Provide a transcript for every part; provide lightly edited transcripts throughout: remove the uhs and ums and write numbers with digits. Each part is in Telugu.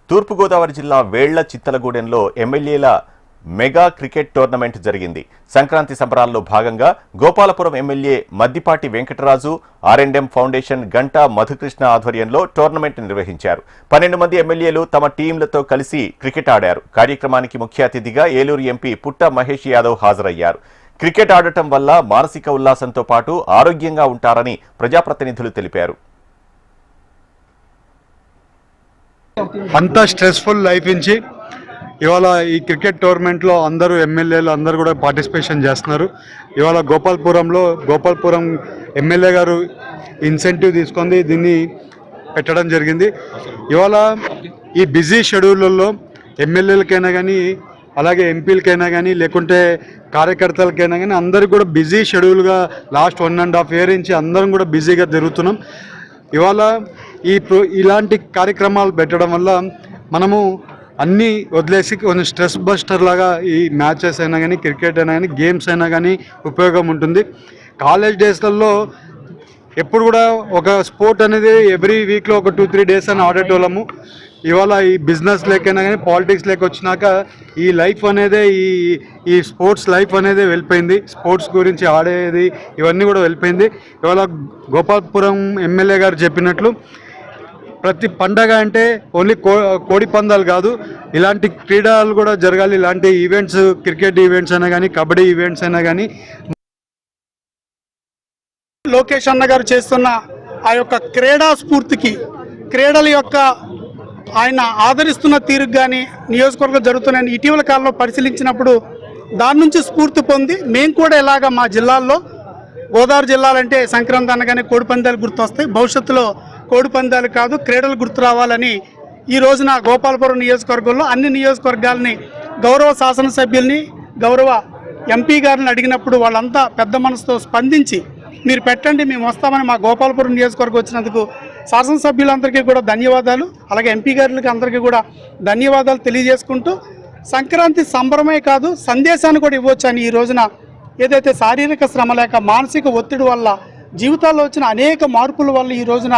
తూర్పుగోదావరి జిల్లా వేళ్ల చిత్తలగూడెంలో ఎమ్మెల్యేల మెగా క్రికెట్ టోర్నమెంట్ జరిగింది. సంక్రాంతి సంబరాల్లో భాగంగా గోపాలపురం ఎమ్మెల్యే మద్దిపాటి వెంకటరాజు, ఆర్ఎండ్ఎం ఫౌండేషన్ గంటా మధుకృష్ణ ఆధ్వర్యంలో టోర్నమెంట్ నిర్వహించారు. 12 మంది ఎమ్మెల్యేలు తమ టీంలతో కలిసి క్రికెట్ ఆడారు. కార్యక్రమానికి ముఖ్య అతిథిగా ఏలూరు ఎంపీ పుట్ట మహేష్ యాదవ్ హాజరయ్యారు. క్రికెట్ ఆడటం వల్ల మానసిక ఉల్లాసంతో పాటు ఆరోగ్యంగా ఉంటారని ప్రజాప్రతినిధులు తెలిపారు. అంతా స్ట్రెస్ఫుల్ లైఫ్ నుంచి ఇవాళ ఈ క్రికెట్ టోర్నమెంట్లో అందరూ ఎమ్మెల్యేలు అందరూ కూడా పార్టిసిపేషన్ చేస్తున్నారు. ఇవాళ గోపాల్పురం ఎమ్మెల్యే గారు ఇన్సెంటివ్ తీసుకొని దీన్ని పెట్టడం జరిగింది. ఇవాళ ఈ బిజీ షెడ్యూల్లో ఎమ్మెల్యేలకైనా కానీ అలాగే ఎంపీలకైనా కానీ లేకుంటే కార్యకర్తలకైనా కానీ అందరికీ కూడా బిజీ షెడ్యూల్గా లాస్ట్ 1.5 year నుంచి అందరం కూడా బిజీగా తిరుగుతున్నాం. ఇవాళ ఇలాంటి కార్యక్రమాలు పెట్టడం వల్ల మనము అన్నీ వదిలేసి కొంచెం స్ట్రెస్ బస్టర్ లాగా ఈ మ్యాచెస్ అయినా కానీ క్రికెట్ అయినా కానీ గేమ్స్ అయినా కానీ ఉపయోగం ఉంటుంది. కాలేజ్ డేస్లలో ఎప్పుడు కూడా ఒక స్పోర్ట్ అనేది ఎవ్రీ వీక్లో ఒక 2-3 days అని ఆడేటోళ్ళము. ఇవాళ ఈ బిజినెస్ లేకైనా కానీ పాలిటిక్స్ లేక వచ్చినాక ఈ లైఫ్ అనేది ఈ స్పోర్ట్స్ లైఫ్ అనేది వెళ్ళిపోయింది. స్పోర్ట్స్ గురించి ఆడేది ఇవన్నీ కూడా వెళ్ళిపోయింది. ఇవాళ గోపాల్పురం ఎమ్మెల్యే గారు చెప్పినట్లు ప్రతి పండగ అంటే ఓన్లీ కోడి పందాలు కాదు, ఇలాంటి క్రీడలు కూడా జరగాలి. ఇలాంటి ఈవెంట్స్ క్రికెట్ ఈవెంట్స్ అయినా కానీ కబడ్డీ ఈవెంట్స్ అయినా కానీ లోకేష్ అన్న గారు చేస్తున్న ఆ యొక్క క్రీడా స్ఫూర్తికి క్రీడల యొక్క ఆయన ఆదరిస్తున్న తీరుకు కానీ నియోజకవర్గం జరుగుతున్నాయని ఇటీవల కాలంలో పరిశీలించినప్పుడు దాని నుంచి స్ఫూర్తి పొంది మేము కూడా ఇలాగ మా జిల్లాల్లో గోదావరి జిల్లాలంటే సంక్రాంతి అనగానే కోడి పందాలు గుర్తొస్తాయి. భవిష్యత్తులో కోడి పందాలు కాదు క్రీడలు గుర్తు రావాలని ఈ రోజున గోపాలపురం నియోజకవర్గంలో అన్ని నియోజకవర్గాలని గౌరవ శాసనసభ్యుల్ని గౌరవ ఎంపీ గారిని అడిగినప్పుడు వాళ్ళంతా పెద్ద మనసుతో స్పందించి మీరు పెట్టండి మేము వస్తామని మా గోపాలపురం నియోజకవర్గం వచ్చినందుకు శాసనసభ్యులందరికీ కూడా ధన్యవాదాలు, అలాగే ఎంపీ గారికి అందరికీ కూడా ధన్యవాదాలు తెలియజేసుకుంటూ సంక్రాంతి సంబరమే కాదు సందేశాన్ని కూడా ఇవ్వచ్చు అని ఈ రోజున ఏదైతే శారీరక శ్రమ లేక మానసిక ఒత్తిడి వల్ల జీవితాల్లో వచ్చిన అనేక మార్పుల వల్ల ఈ రోజున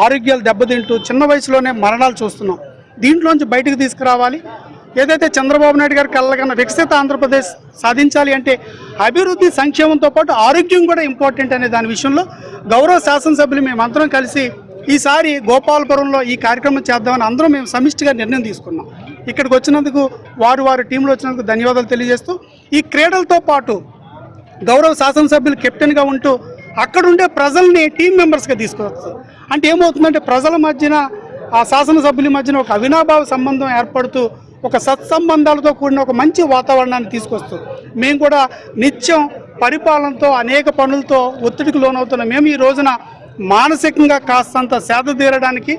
ఆరోగ్యాలు దెబ్బతింటూ చిన్న వయసులోనే మరణాలు చూస్తున్నాం. దీంట్లోంచి బయటకు తీసుకురావాలి. ఏదైతే చంద్రబాబు నాయుడు గారి కళ్ళకన్నా వికసిత ఆంధ్రప్రదేశ్ సాధించాలి అంటే అభివృద్ధి సంక్షేమంతో పాటు ఆరోగ్యం కూడా ఇంపార్టెంట్ అనే దాని విషయంలో గౌరవ శాసనసభ్యులు మేమందరం కలిసి ఈసారి గోపాలపురంలో ఈ కార్యక్రమం చేద్దామని అందరం మేము సమిష్టిగా నిర్ణయం తీసుకున్నాం. ఇక్కడికి వచ్చినందుకు వారి టీంలో వచ్చినందుకు ధన్యవాదాలు తెలియజేస్తూ ఈ క్రీడలతో పాటు గౌరవ శాసనసభ్యులు కెప్టెన్గా ఉంటూ అక్కడుండే ప్రజల్ని టీం మెంబర్స్గా తీసుకువస్తారు. అంటే ఏమవుతుందంటే ప్రజల మధ్యన ఆ శాసనసభ్యుల మధ్యన ఒక అవినాభావ సంబంధం ఏర్పడుతూ ఒక సత్సంబంధాలతో కూడిన ఒక మంచి వాతావరణాన్ని తీసుకొస్తూ మేము కూడా నిత్యం పరిపాలనతో అనేక పనులతో ఒత్తిడికి లోనవుతున్న మేము ఈ రోజున మానసికంగా కాస్తంత సేద తీరడానికి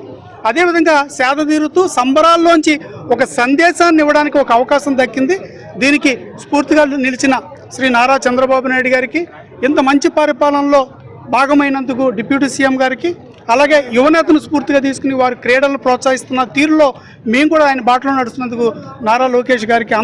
అదేవిధంగా సేద తీరుతూ సంబరాల్లోంచి ఒక సందేశాన్ని ఇవ్వడానికి ఒక అవకాశం దక్కింది. దీనికి స్ఫూర్తిగా నిలిచిన శ్రీ నారా చంద్రబాబు నాయుడు గారికి, ఇంత మంచి పరిపాలనలో భాగమైనందుకు డిప్యూటీ సీఎం గారికి, అలాగే యువనేతను స్ఫూర్తిగా తీసుకుని వారి క్రీడలను ప్రోత్సహిస్తున్న తీరులో మేము కూడా ఆయన బాటలో నడుస్తున్నందుకు నారా లోకేష్ గారికి